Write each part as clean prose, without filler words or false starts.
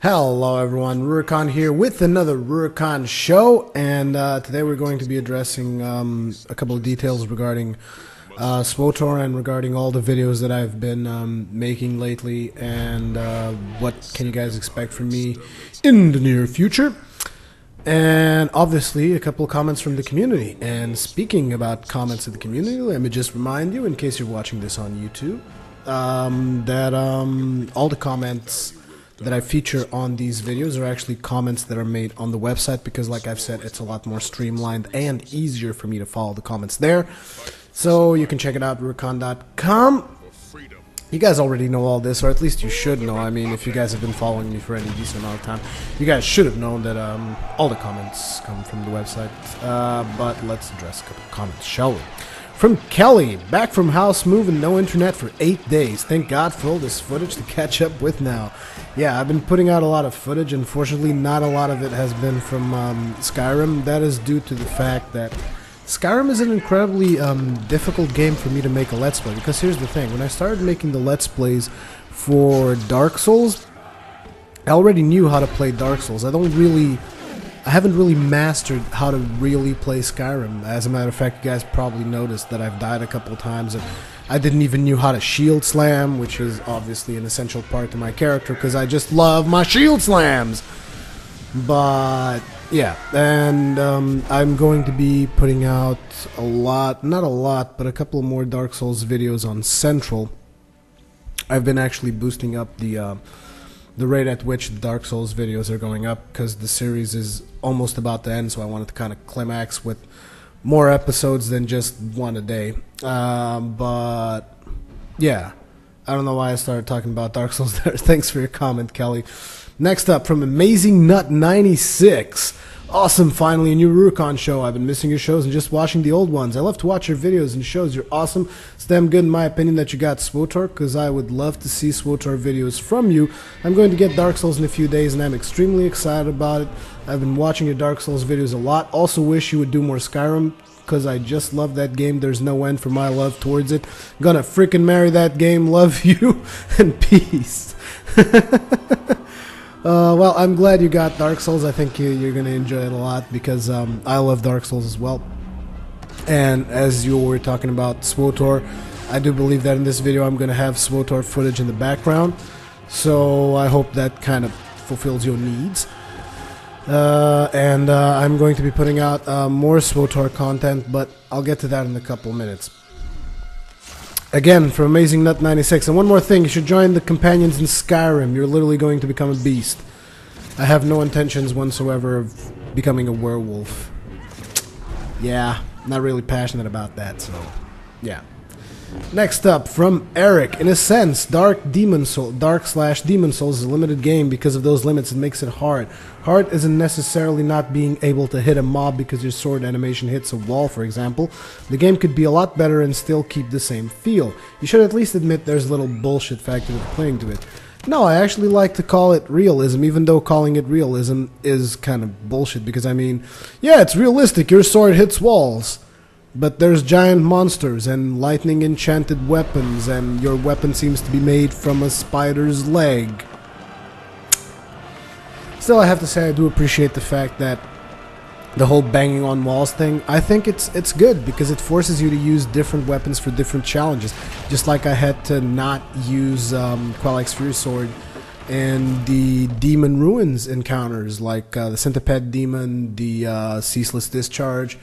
Hello everyone, Rurikhan here with another Rurikhan show, and today we're going to be addressing a couple of details regarding SWTOR and regarding all the videos that I've been making lately, and what can you guys expect from me in the near future. And obviously a couple of comments from the community. And speaking about comments of the community, let me just remind you, in case you're watching this on YouTube, that all the comments that I feature on these videos are actually comments that are made on the website, because like I've said, it's a lot more streamlined and easier for me to follow the comments there. So you can check it out, Rurikhan.com. You guys already know all this, or at least you should know. I mean, if you guys have been following me for any decent amount of time, you guys should have known that all the comments come from the website. But let's address a couple of comments, shall we? From Kelly, back from house move and no internet for 8 days. Thank God for all this footage to catch up with now. Yeah, I've been putting out a lot of footage. Unfortunately, not a lot of it has been from Skyrim. That is due to the fact that Skyrim is an incredibly difficult game for me to make a Let's Play. Because here's the thing, when I started making the Let's Plays for Dark Souls, I already knew how to play Dark Souls. I haven't really mastered how to really play Skyrim. As a matter of fact, you guys probably noticed that I've died a couple of times, and I didn't even know how to shield slam, which is obviously an essential part of my character, because I just love my shield slams. But yeah, and I'm going to be putting out a lot, not a lot, but a couple more Dark Souls videos on Central. I've been actually boosting up the rate at which the Dark Souls videos are going up, because the series is almost about to end, so I wanted to kind of climax with more episodes than just one a day. But yeah, I don't know why I started talking about Dark Souls there. Thanks for your comment, Kelly. Next up, from Amazing Nut 96. Awesome, finally a new Rurikhan show. I've been missing your shows and just watching the old ones. I love to watch your videos and shows. You're awesome. It's damn good in my opinion that you got SWTOR, because I would love to see SWTOR videos from you. I'm going to get Dark Souls in a few days and I'm extremely excited about it. I've been watching your Dark Souls videos a lot. Also wish you would do more Skyrim, because I just love that game. There's no end for my love towards it. Gonna freaking marry that game. Love you and peace. Well, I'm glad you got Dark Souls. I think you're going to enjoy it a lot, because I love Dark Souls as well. And as you were talking about SWTOR, I do believe that in this video I'm going to have SWTOR footage in the background. So I hope that kind of fulfills your needs. And I'm going to be putting out more SWTOR content, but I'll get to that in a couple minutes. Again, from Amazing Nut 96. And one more thing, you should join the companions in Skyrim. You're literally going to become a beast. I have no intentions whatsoever of becoming a werewolf. Yeah, not really passionate about that, so yeah. Next up, from Eric. In a sense, Dark/Demon Souls is a limited game. Because of those limits, it makes it hard. Hard isn't necessarily not being able to hit a mob because your sword animation hits a wall, for example. The game could be a lot better and still keep the same feel. You should at least admit there's a little bullshit factor to playing to it. No, I actually like to call it realism, even though calling it realism is kind of bullshit, because I mean, yeah, it's realistic, your sword hits walls. But there's giant monsters and lightning enchanted weapons, and your weapon seems to be made from a spider's leg. Still, I have to say I do appreciate the fact that the whole banging on walls thing, I think it's good, because it forces you to use different weapons for different challenges. Just like I had to not use Qualax Fury Sword and the Demon Ruins encounters, like the Centipede Demon, the Ceaseless Discharge.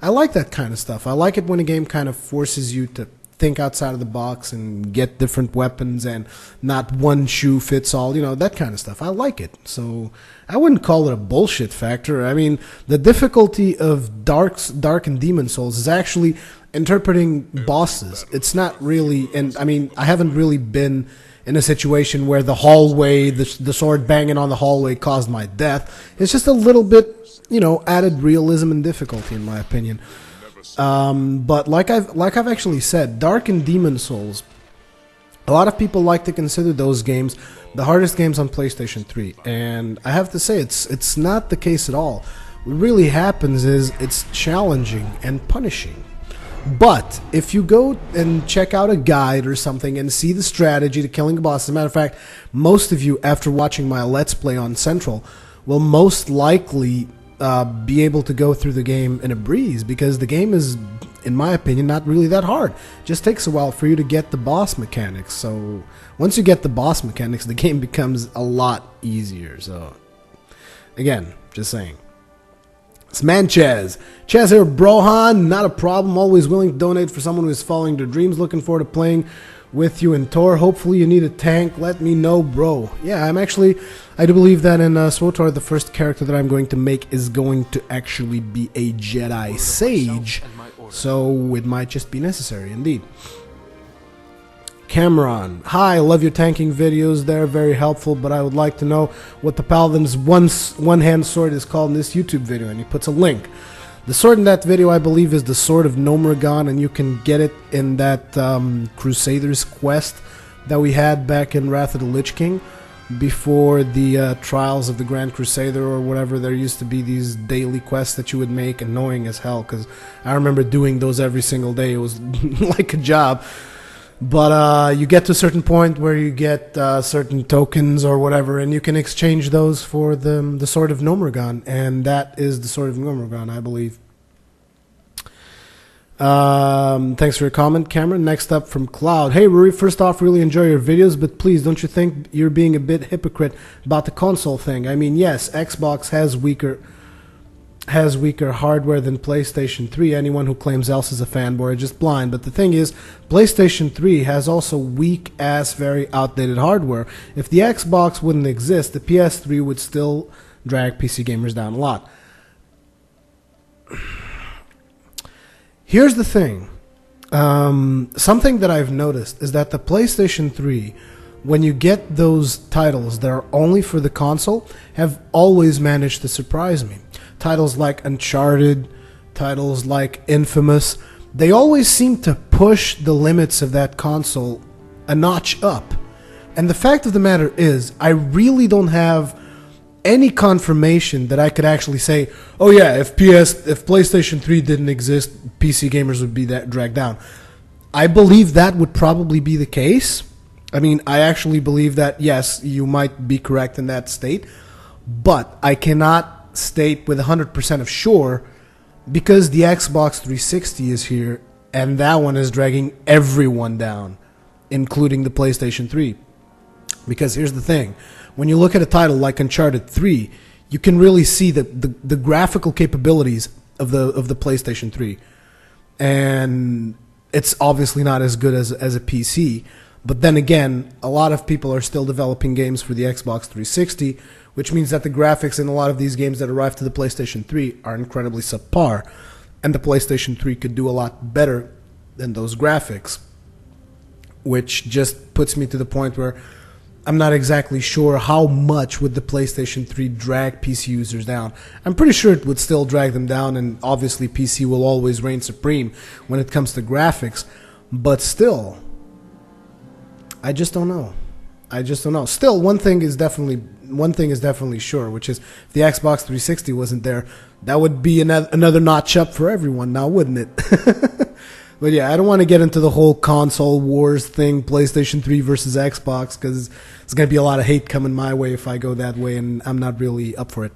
I like that kind of stuff. I like it when a game kind of forces you to think outside of the box and get different weapons and not one shoe fits all, you know, that kind of stuff. I like it. So I wouldn't call it a bullshit factor. I mean, the difficulty of Dark and Demon Souls is actually interpreting bosses. It's not really, and I mean, I haven't really been in a situation where the hallway, the sword banging on the hallway caused my death. It's just a little bit, you know, added realism and difficulty, in my opinion. But like I've actually said, Dark and Demon Souls, a lot of people like to consider those games the hardest games on PlayStation 3, and I have to say it's not the case at all. What really happens is it's challenging and punishing. But if you go and check out a guide or something and see the strategy to killing a boss, as a matter of fact, most of you, after watching my Let's Play on Central, will most likely be able to go through the game in a breeze, because the game is, in my opinion, not really that hard. It just takes a while for you to get the boss mechanics. So once you get the boss mechanics, the game becomes a lot easier. So again, just saying. It's man Chaz here, Brohan, not a problem, always willing to donate for someone who is following their dreams, looking forward to playing with you in Tor. Hopefully you need a tank, let me know, bro. Yeah, I do believe that in SWTOR, the first character that I'm going to make is going to actually be a Jedi Sage, so it might just be necessary, indeed. Cameron, hi, love your tanking videos, they're very helpful, but I would like to know what the Paladin's one-hand sword is called in this YouTube video, and he puts a link. The sword in that video, I believe, is the Sword of Nomragon, and you can get it in that Crusader's quest that we had back in Wrath of the Lich King, before the Trials of the Grand Crusader or whatever. There used to be these daily quests that you would make, annoying as hell, because I remember doing those every single day. It was like a job. But you get to a certain point where you get certain tokens or whatever, and you can exchange those for the Sword of Nomragon, and that is the Sword of Nomragon, I believe. Thanks for your comment, Cameron. Next up from Cloud. Hey, Ruri, first off, really enjoy your videos, but please, don't you think you're being a bit hypocrite about the console thing? I mean, yes, Xbox has weaker hardware than PlayStation 3. Anyone who claims else is a fanboy, just blind. But the thing is, PlayStation 3 has also weak-ass, very outdated hardware. If the Xbox wouldn't exist, the PS3 would still drag PC gamers down a lot. Here's the thing. Something that I've noticed is that the PlayStation 3, when you get those titles that are only for the console, have always managed to surprise me. Titles like Uncharted, titles like Infamous, they always seem to push the limits of that console a notch up. And the fact of the matter is, I really don't have any confirmation that I could actually say, oh yeah, if PlayStation 3 didn't exist, PC gamers would be that dragged down. I believe that would probably be the case. I mean, I actually believe that, yes, you might be correct in that state, but I cannot state with 100% of sure, because the Xbox 360 is here, and that one is dragging everyone down, including the PlayStation 3. Because here's the thing, when you look at a title like Uncharted 3, you can really see the graphical capabilities of the PlayStation 3, and it's obviously not as good as a PC. But then again, a lot of people are still developing games for the Xbox 360, which means that the graphics in a lot of these games that arrive to the PlayStation 3 are incredibly subpar, and the PlayStation 3 could do a lot better than those graphics, which just puts me to the point where I'm not exactly sure how much would the PlayStation 3 drag PC users down. I'm pretty sure it would still drag them down, and obviously PC will always reign supreme when it comes to graphics, but still, I just don't know. Still, one thing is definitely sure, which is if the Xbox 360 wasn't there, that would be another notch up for everyone now, wouldn't it? But yeah, I don't want to get into the whole console wars thing, PlayStation 3 versus Xbox, because there's going to be a lot of hate coming my way if I go that way, and I'm not really up for it.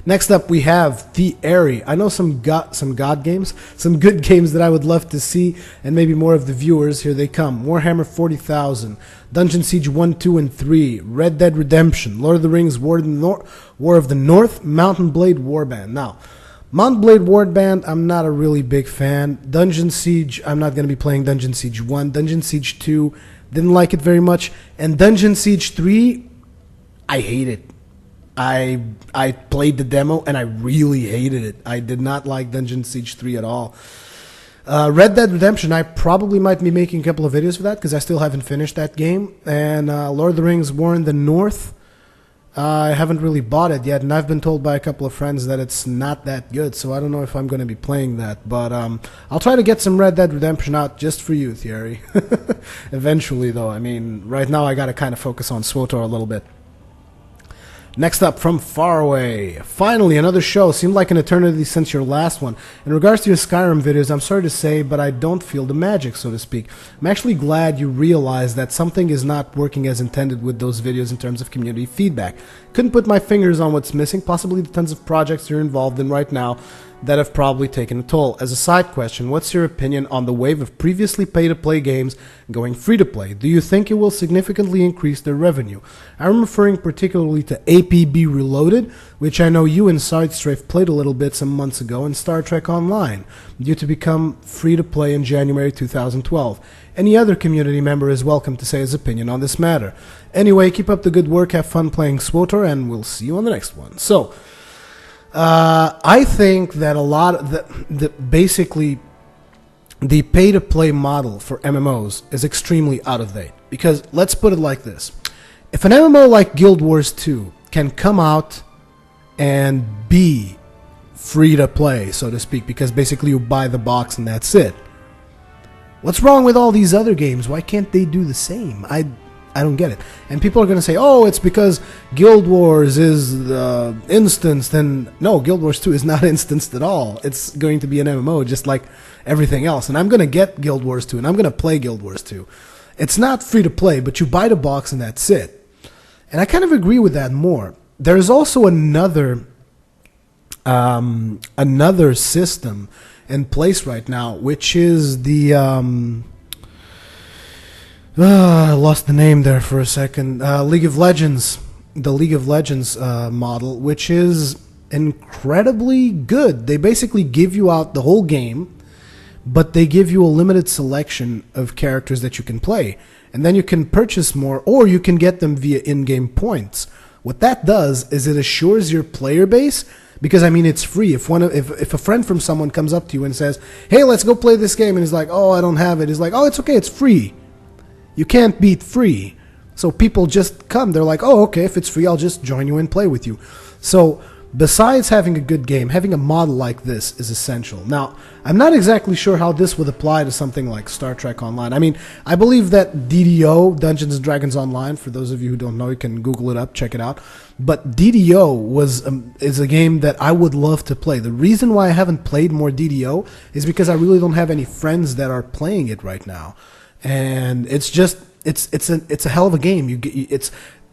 Next up, we have The Airy. I know some God games, some good games that I would love to see, and maybe more of the viewers. Here they come. Warhammer 40,000, Dungeon Siege 1, 2, and 3, Red Dead Redemption, Lord of the Rings, War of the North, Mountain Blade Warband. Now, Mountain Blade Warband, I'm not a really big fan. Dungeon Siege, I'm not going to be playing Dungeon Siege 1. Dungeon Siege 2, didn't like it very much. And Dungeon Siege 3, I hate it. I played the demo and I really hated it. I did not like Dungeon Siege 3 at all. Red Dead Redemption, I probably might be making a couple of videos for that because I still haven't finished that game. And Lord of the Rings War in the North, I haven't really bought it yet, and I've been told by a couple of friends that it's not that good, so I don't know if I'm going to be playing that. But I'll try to get some Red Dead Redemption out just for you, Thierry. Eventually, though. I mean, right now I got to kind of focus on SWTOR a little bit. Next up, from far away. Finally, another show. Seemed like an eternity since your last one. In regards to your Skyrim videos, I'm sorry to say, but I don't feel the magic, so to speak. I'm actually glad you realized that something is not working as intended with those videos in terms of community feedback. Couldn't put my fingers on what's missing, possibly the tons of projects you're involved in right now that have probably taken a toll. As a side question, what's your opinion on the wave of previously pay-to-play games going free-to-play? Do you think it will significantly increase their revenue? I'm referring particularly to APB Reloaded, which I know you and Sidestrafe played a little bit some months ago, and Star Trek Online, due to become free-to-play in January 2012. Any other community member is welcome to say his opinion on this matter. Anyway, keep up the good work, have fun playing SWTOR, and we'll see you on the next one. So, I think that a lot of basically the pay-to-play model for MMOs is extremely out of date. Because let's put it like this: if an MMO like Guild Wars 2 can come out and be free to play, so to speak, because basically you buy the box and that's it, what's wrong with all these other games? Why can't they do the same? I don't get it. And people are going to say, oh, it's because Guild Wars is instanced. And no, Guild Wars 2 is not instanced at all. It's going to be an MMO just like everything else. And I'm going to get Guild Wars 2 and I'm going to play Guild Wars 2. It's not free to play, but you buy the box and that's it. And I kind of agree with that more. There's also another system in place right now, which is the... I lost the name there for a second. League of Legends. The League of Legends model, which is incredibly good. They basically give you out the whole game, but they give you a limited selection of characters that you can play. And then you can purchase more, or you can get them via in-game points. What that does is it assures your player base, because I mean it's free. If a friend from someone comes up to you and says, hey, let's go play this game, and he's like, oh, I don't have it. He's like, oh, it's okay, it's free. You can't beat free. So people just come. They're like, oh, okay, if it's free, I'll just join you and play with you. So besides having a good game, having a model like this is essential. Now, I'm not exactly sure how this would apply to something like Star Trek Online. I mean, I believe that DDO, Dungeons & Dragons Online, for those of you who don't know, you can Google it up, check it out. But DDO is a game that I would love to play. The reason why I haven't played more DDO is because I really don't have any friends that are playing it right now. And it's just it's a hell of a game.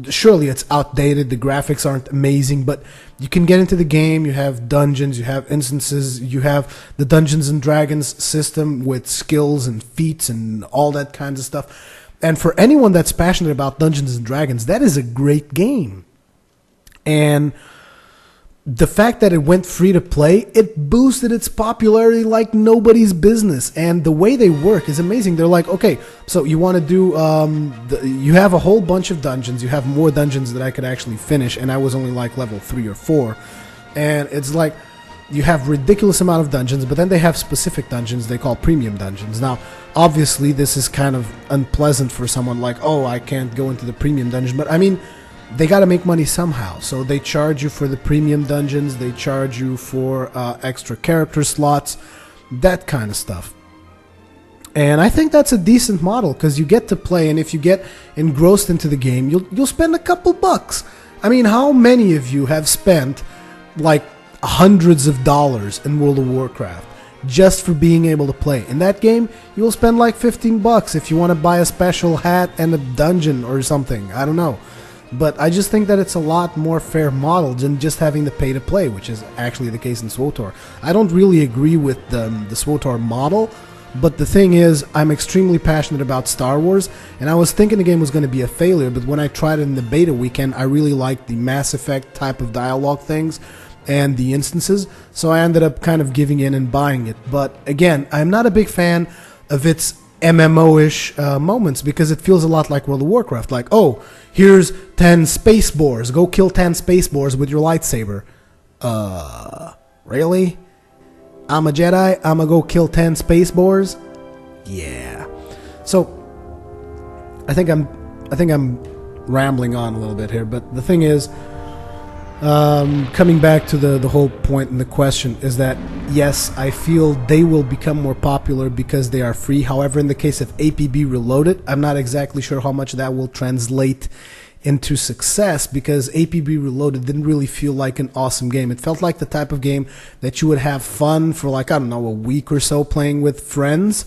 Surely it's outdated. The graphics aren't amazing, but you can get into the game. You have dungeons, you have instances, you have the Dungeons and Dragons system with skills and feats and all that kinds of stuff. And for anyone that's passionate about Dungeons and Dragons, that is a great game. And the fact that it went free to play, it boosted its popularity like nobody's business. And the way they work is amazing. They're like, okay, so you want to do, you have a whole bunch of dungeons. You have more dungeons that I could actually finish, and I was only like level 3 or 4. And it's like, you have ridiculous amount of dungeons, but then they have specific dungeons they call premium dungeons. Now, obviously, this is kind of unpleasant for someone like, oh, I can't go into the premium dungeon. But I mean, they got to make money somehow, so they charge you for the premium dungeons, they charge you for extra character slots, that kind of stuff. And I think that's a decent model, because you get to play, and if you get engrossed into the game, you'll spend a couple bucks. I mean, how many of you have spent like hundreds of dollars in World of Warcraft just for being able to play? In that game, you'll spend like 15 bucks if you want to buy a special hat and a dungeon or something. I don't know. But I just think that it's a lot more fair model than just having the pay-to-play, which is actually the case in SWTOR. I don't really agree with the SWTOR model, but the thing is, I'm extremely passionate about Star Wars, and I was thinking the game was going to be a failure, but when I tried it in the beta weekend, I really liked the Mass Effect type of dialogue things and the instances, so I ended up kind of giving in and buying it. But again, I'm not a big fan of its MMO-ish moments, because it feels a lot like World of Warcraft. Like, oh, here's 10 space boars. Go kill 10 space boars with your lightsaber. Really? I'm a Jedi. I'm gonna go kill 10 space boars? Yeah. So, I think I'm rambling on a little bit here, but the thing is, coming back to the whole point in the question is that, yes, I feel they will become more popular because they are free. However, in the case of APB Reloaded, I'm not exactly sure how much that will translate into success because APB Reloaded didn't really feel like an awesome game. It felt like the type of game that you would have fun for, like, I don't know, a week or so playing with friends,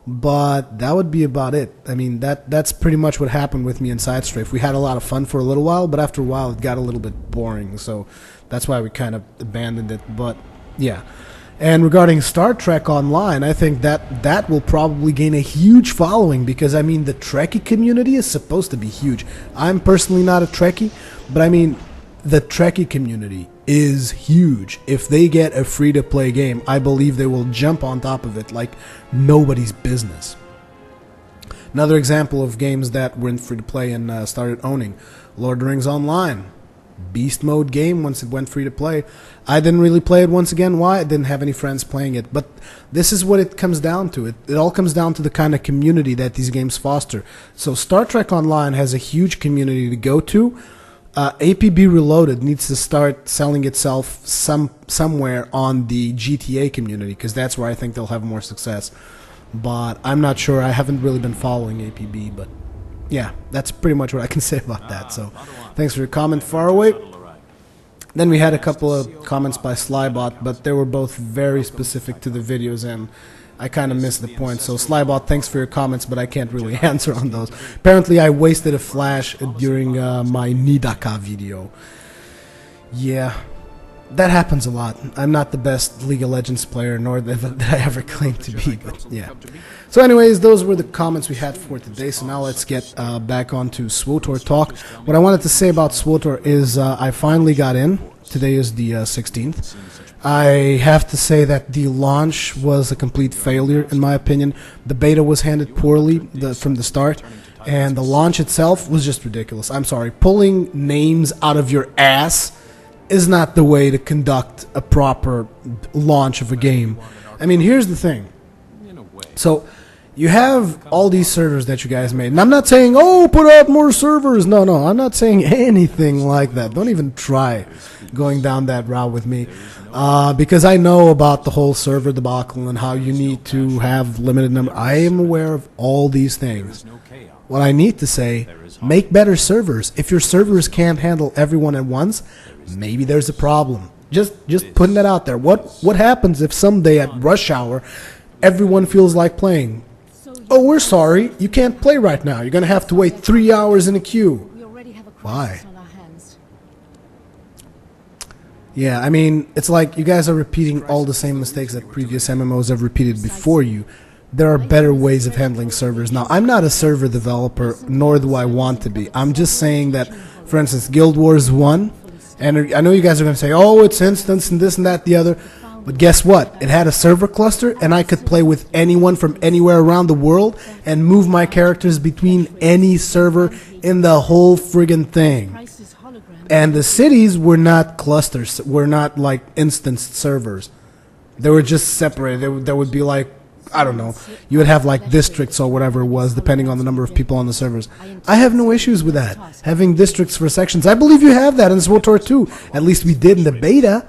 but that would be about it. I mean, that's pretty much what happened with me in Side Strafe. We had a lot of fun for a little while, but after a while it got a little bit boring, so that's why we kind of abandoned it. But yeah. And regarding Star Trek Online, I think that will probably gain a huge following because, I mean, the Trekkie community is supposed to be huge. I'm personally not a Trekkie, but I mean, the Trekkie community is huge. If they get a free-to-play game, I believe they will jump on top of it like nobody's business. Another example of games that went free-to-play and started owning, Lord of the Rings Online. Beast mode game once it went free to play. I didn't really play it once again. Why? I didn't have any friends playing it. But this is what it comes down to. It all comes down to the kind of community that these games foster. So Star Trek Online has a huge community to go to. APB Reloaded needs to start selling itself somewhere on the GTA community because that's where I think they'll have more success. But I'm not sure. I haven't really been following APB, but yeah, that's pretty much what I can say about that. So thanks for your comment, Faraway. Then we had a couple of comments by Slybot, but they were both very specific to the videos, and I kind of missed the point. So Slybot, thanks for your comments, but I can't really answer on those. Apparently I wasted a flash during my Nidaka video. Yeah, that happens a lot. I'm not the best League of Legends player, nor that I ever claimed to be, but yeah. So anyways, those were the comments we had for today, so now let's get back onto SWTOR talk. What I wanted to say about SWTOR is I finally got in. Today is the 16th. I have to say that the launch was a complete failure, in my opinion. The beta was handled poorly from the start, and the launch itself was just ridiculous. I'm sorry, pulling names out of your ass is not the way to conduct a proper launch of a game. I mean, here's the thing. So, you have all these servers that you guys made, and I'm not saying, oh, put out more servers. No, I'm not saying anything like that. Don't even try going down that route with me, because I know about the whole server debacle and how you need to have limited number. I am aware of all these things. What I need to say, make better servers. If your servers can't handle everyone at once, maybe there's a problem. Just putting that out there. What happens if someday at rush hour everyone feels like playing? Oh, we're sorry, you can't play right now. You're gonna have to wait 3 hours in a queue. Why? Yeah, I mean, it's like you guys are repeating all the same mistakes that previous MMOs have repeated before you. There are better ways of handling servers. Now, I'm not a server developer, nor do I want to be. I'm just saying that, for instance, Guild Wars 1, and I know you guys are going to say, oh, it's instance and this and that, the other, but guess what? It had a server cluster, and I could play with anyone from anywhere around the world and move my characters between any server in the whole friggin' thing. And the cities were not clusters, were not like instanced servers. They were just separated. There would be like, I don't know, you would have like districts or whatever it was, depending on the number of people on the servers. I have no issues with that, having districts for sections. I believe you have that in SWTOR too. At least we did in the beta.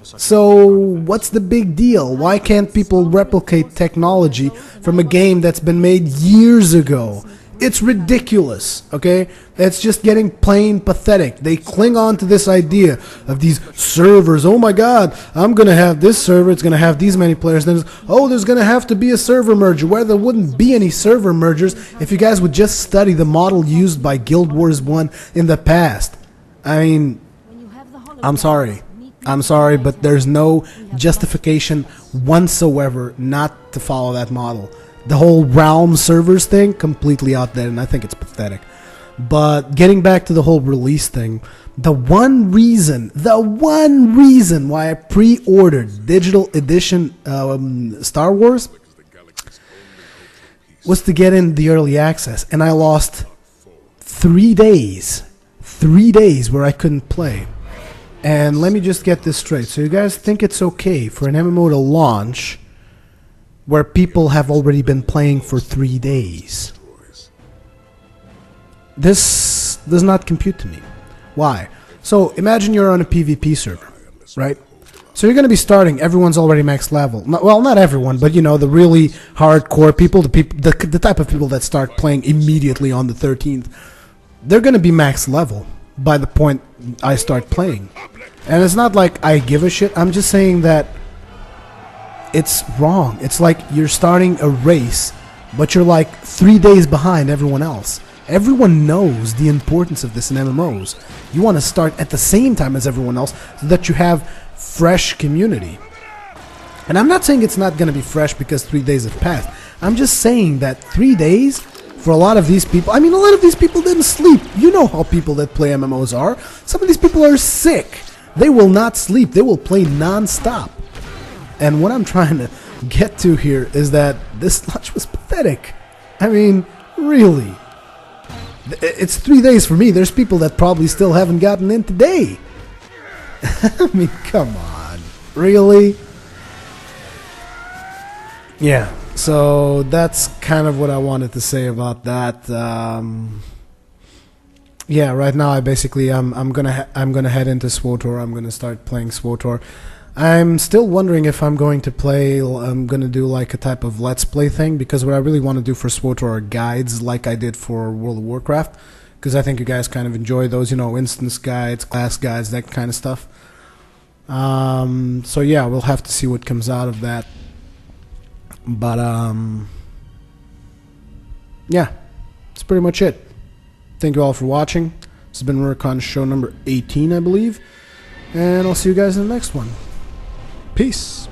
So what's the big deal? Why can't people replicate technology from a game that's been made years ago? It's ridiculous, okay? It's just getting plain pathetic. They cling on to this idea of these servers. Oh my god, I'm going to have this server, it's going to have these many players. Then oh, there's going to have to be a server merger. Where there wouldn't be any server mergers if you guys would just study the model used by Guild Wars 1 in the past. I mean, I'm sorry, but there's no justification whatsoever not to follow that model. The whole realm servers thing, completely out there, and I think it's pathetic. But getting back to the whole release thing, the one reason why I pre-ordered digital edition Star Wars was to get in the early access, and I lost 3 days where I couldn't play. And let me just get this straight. So you guys think it's okay for an MMO to launch where people have already been playing for 3 days? This does not compute to me. Why? So imagine you're on a PvP server, right? So you're going to be starting, everyone's already max level. Well, not everyone, but you know, the really hardcore people, the type of people that start playing immediately on the 13th. they're gonna be max level by the point I start playing. And it's not like I give a shit. I'm just saying that it's wrong. It's like you're starting a race, but you're like 3 days behind everyone else. Everyone knows the importance of this in MMOs. You want to start at the same time as everyone else so that you have fresh community. And I'm not saying it's not going to be fresh because 3 days have passed. I'm just saying that 3 days for a lot of these people, I mean, a lot of these people didn't sleep. You know how people that play MMOs are. Some of these people are sick. They will not sleep. They will play non-stop. And what I'm trying to get to here is that this launch was pathetic. I mean, really. It's 3 days for me. There's people that probably still haven't gotten in today. I mean, come on. Really? Yeah. So that's kind of what I wanted to say about that. Yeah, right now I basically I'm gonna head into SWTOR. I'm gonna start playing SWTOR. I'm still wondering if I'm going to play. I'm gonna do like a type of let's play thing, because what I really want to do for SWTOR are guides, like I did for World of Warcraft, because I think you guys kind of enjoy those, you know, instance guides, class guides, that kind of stuff. So yeah, we'll have to see what comes out of that. But yeah, that's pretty much it. Thank you all for watching. This has been Rurikhan show number 18, I believe. And I'll see you guys in the next one. Peace.